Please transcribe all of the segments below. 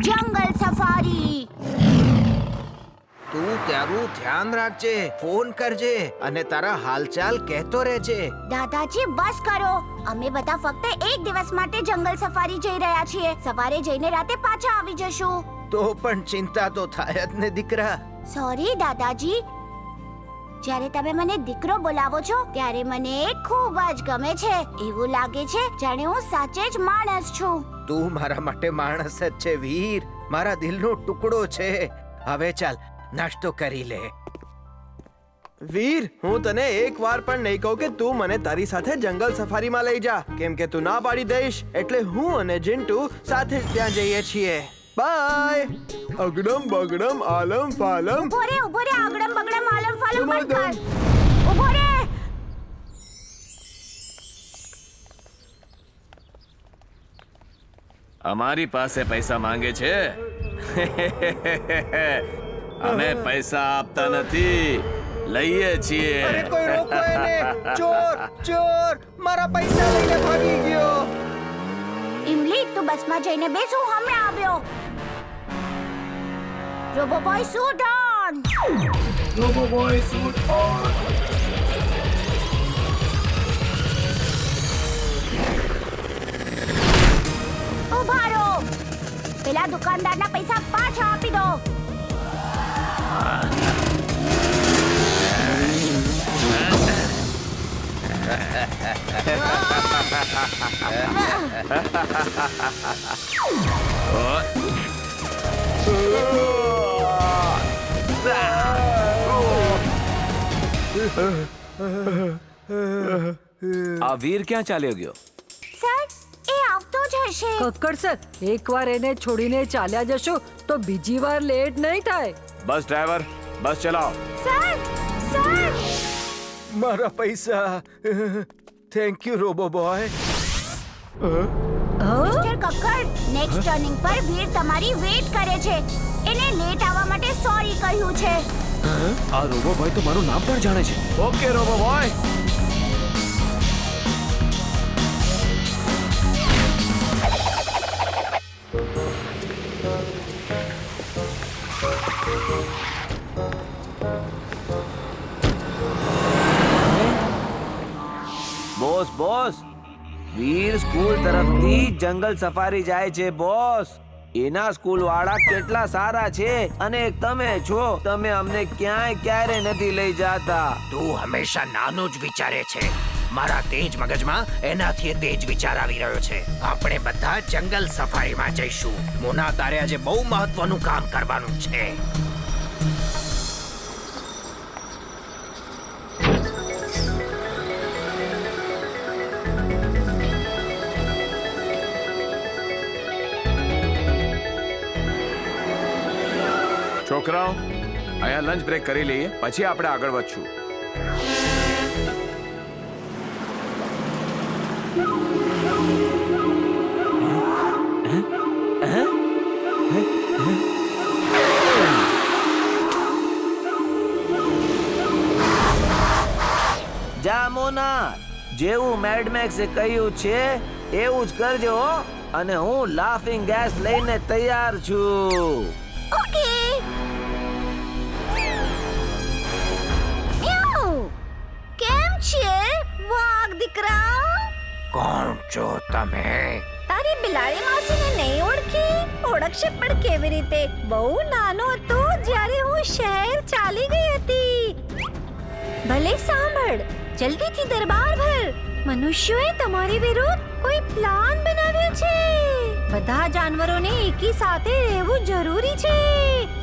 જંગલ સફારી. તું તારું ધ્યાન રાખજે, ફોન કરજે અને તારા હાલચાલ કહેતો રહેજે. દાદાજી બસ કરો. અમે બધા ફક્ત એક દિવસ માટે જંગલ સફારી જઈ રહ્યા છીએ. સવારે જઈને રાતે પાછા આવી જશું. તો પણ ચિંતા તો થાય જ ને દીકરા. સોરી દાદાજી. જ્યારે તમે મને દીકરો બોલાવો છો ત્યારે મને ખૂબ જ ગમે છે. એવું લાગે છે જાણે હું સાચે જ માણસ છું. તું મારા માટે માણસ જ છે વીર, મારા દિલનો ટુકડો છે. હવે ચાલ નાસ્તો કરી લે. વીર, હું તને એક વાર પણ નહીં કહું કે તું મને તારી સાથે જંગલ સફારીમાં લઈ જા, કેમ કે તું ના પાડી દઈશ એટલે હું અને ચિંટુ સાથે જ ત્યાં જઈએ છીએ. બાય. અગડમ બગડમ આલમ ફાલમ. ઉભો રે આગડમ બગડમ આલમ ફાલમ બંધ કર. ઉભો રે. અમારી પાસે પૈસા માંગે છે. અમે પૈસા આપતા નથી, લઈએ છીએ. અરે કોઈ રોકો એને. ચોર ચોર મારા પૈસા લઈને ભાગી ગયો. ઇમલી તું બસમાં જઈને બેસ, હું હમણાં આવ્યો. Robo boy suit on. ઉભા રહો. પેલા દુકાનદારના પૈસા પાછા આપી દો. આ વીર ક્યાં ચાલ્યો ગયો? સર એ આવતો જ હશે. કક્કડ સર, એકવાર એને છોડીને ચાલ્યા જશો તો બીજી વાર લેટ નહીં થાય. બસ ડ્રાઈવર, બસ ચલાવો. સર સર મારા પૈસા. Thank you robo boy. Mister Kakkar, next turning પર વીર તમારી વેટ કરે છે. એને લેટ આવવા માટે સોરી કહ્યું છે. આ રોબો ભાઈ તો મારું નામ પણ જાણે છે. Okay robo boy. Boss boss, Veer school તરફથી જંગલ સફારી જાય છે બોસ. એના સ્કૂલ વાળા કેટલા સારા છે અને તમે છો, તમે અમને ક્યાંય ક્યારે નથી લઈ જાતા. તું હંમેશા નાનું જ વિચારે છે. મારા તેજ મગજમાં એનાથી તેજ વિચાર આવી રહ્યો છે. આપણે બધા જંગલ સફારીમાં જઈશું. મોના તારે આજે બહુ મહત્વનું કામ કરવાનું છે. છોકરાઓ, અહીંયા લંચ બ્રેક કરી લઈએ, પછી આપણે આગળ વધશું. જા મોના, જેવું મેડમેક્સે કહ્યું છે એવું જ કરજો હો. અને હું લાફિંગ ગેસ લઈને તૈયાર છું. ઓકે. કેમ છે વાઘ દીકરા? કોણ છો તમે? તારી બિલાડી માસીને નહીં ઓળખી? ઓળખશે પણ કેવી રીતે? બહુ નાનો હતો જ્યારે હું શહેર ચાલી ગઈ હતી. ભલે સાંભળ, જલ્દીથી દરબાર ભર. મનુષ્યોએ તમારી વિરુદ્ધ કોઈ પ્લાન બનાવ્યો છે. બધા જાનવરોને એકી સાથે રહેવું જરૂરી છે.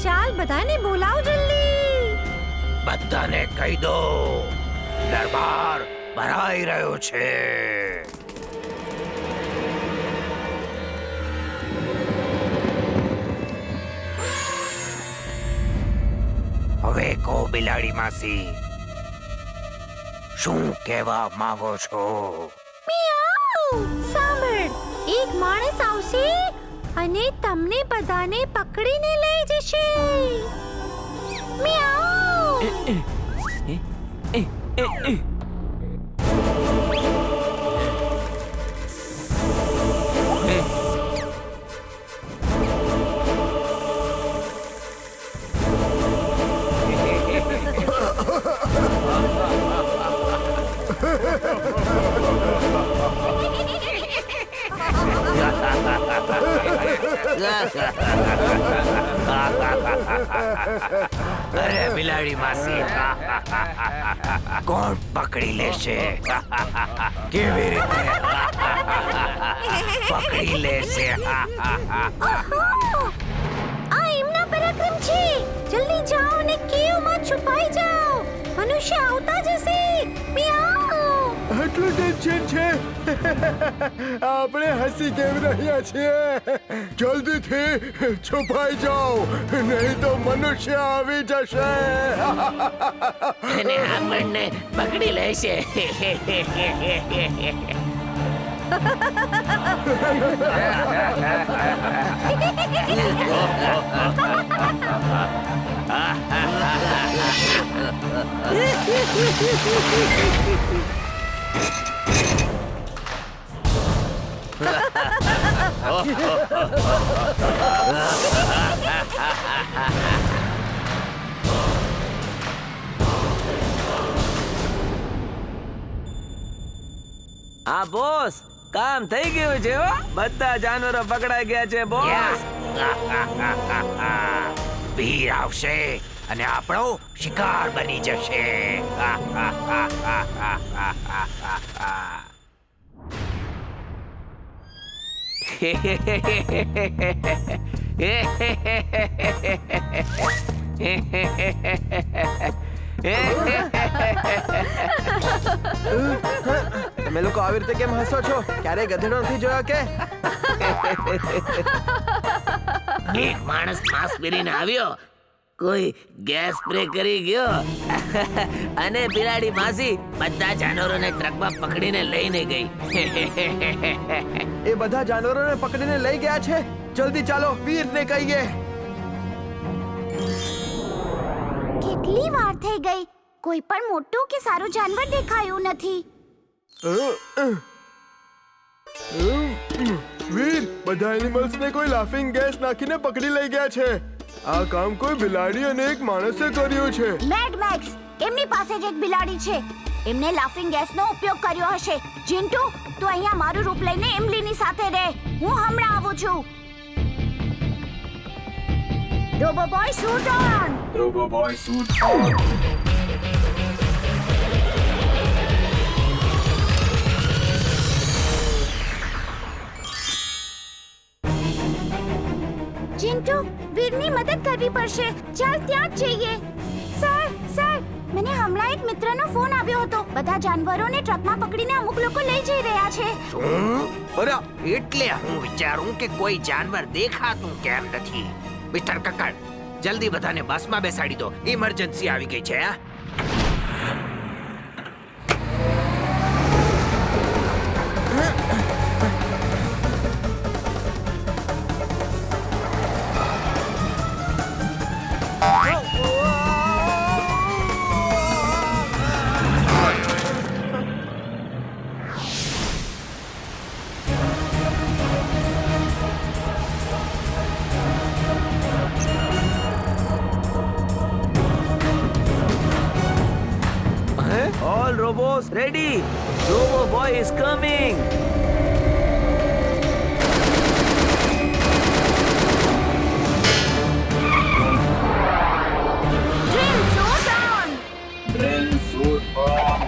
ચાલ બધાને બોલાવ જલ્દી. બધાને કહી દો, દરબાર ભરાઈ રહ્યો છે. હવે કહો બિલાડી માસી, શું કહેવા માંગો છો? સાંભળ, એક માણસ આવશે અને તમને બધાને પકડીને લઈ જશે. મિયાઉ. અરે બિલાડી માસી, કોણ પકડી લેશે? કેવી રીતે પકડી લેશે? આ એમના પરાક્રમ છે. જલ્દી જાઓ અને કેવમાં છુપાઈ જાઓ. મનુષ્ય આવતા જશે. મિયાઉ. આટલું ટેન્શન છે. આપણે હસી કેમ રહ્યા છીએ? જલ્દીથી છુપાઈ જાઓ, નહીં તો મનુષ્ય આવી જશે. અને આપણને પકડી લેશે. હા બોસ, કામ થઈ ગયું છે હો. બધા જાનવરો પકડાઈ ગયા છે બોસ. વીર આવશે અને આપણો શિકાર બની જશે. તમે લોકો આવી રીતે કેમ હસો છો? ક્યારે ગધેડો નથી જોયો કે? એક માણસ માંસ પહેરીને આવ્યો, કોઈ ગેસ સ્પ્રે કરી ગયો અને બિલાડી માસી બધા જાનવરોને ટ્રકમાં પકડીને લઈને ગઈ. એ બધા જાનવરોને પકડીને લઈ ગયા છે. જલ્દી ચાલો વીરને કહીએ. કેટલી વાર થઈ ગઈ. કોઈ પણ મોટું કે સારું જાનવર દેખાયું નથી. વીર, બધા એનિમલ્સને કોઈ લાફિંગ ગેસ નાખીને પકડી લઈ ગયા છે. આ કામ કોઈ બિલાડી અને એક માણસે કર્યું છે. મેડ મેક્સ, એમની પાસે જ એક બિલાડી છે. એમને લાફિંગ ગેસનો ઉપયોગ કર્યો હશે. ચિન્ટુ, તું અહીંયા મારું રૂપ લઈને એમ્લીની સાથે રહે. હું હમણાં આવું છું. Robo boy shoot on. Chintu, વીરની મદદ કરવી પડશે. ચાલ ત્યાં જ જઈએ. સર, મને હમણાં એક મિત્રનો ફોન આવ્યો હતો. બધા જાનવરોને ટ્રકમાં પકડીને અમુક લોકો લઈ જઈ રહ્યા છે. શું? અરે એટલે હું વિચારું કે કોઈ જાનવર દેખાતું કેમ નથી. મિસ્ટર કક્કડ, જલ્દી બધાને બસમાં બેસાડી દો. ઇમરજન્સી આવી ગઈ છે. All robots ready. Robo boy is coming. Drill suit on.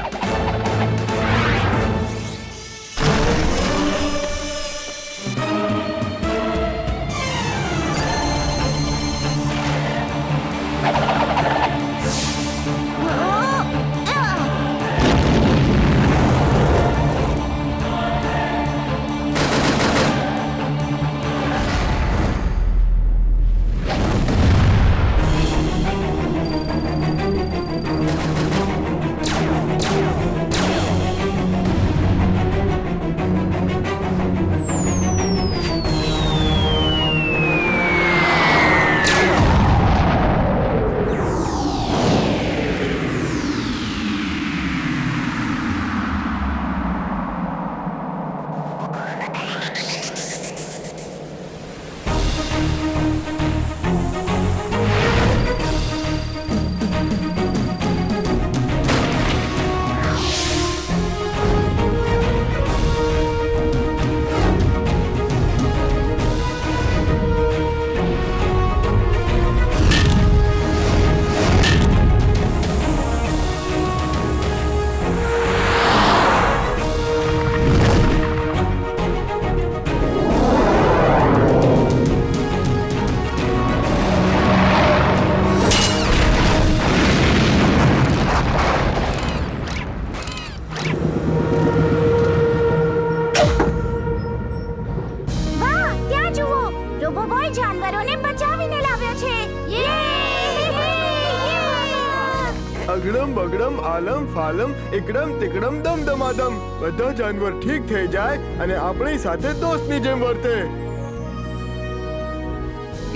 અગડમ બગડમ આલમ ફાલમ એકડમ તિકડમ દમદમાદમ બધા જાનવર ઠીક થઈ જાય અને આપણી સાથે દોસ્તની જેમ વર્તે.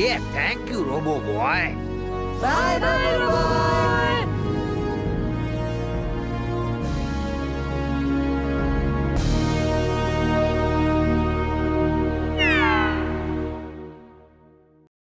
એ thank you robo boy. Bye by.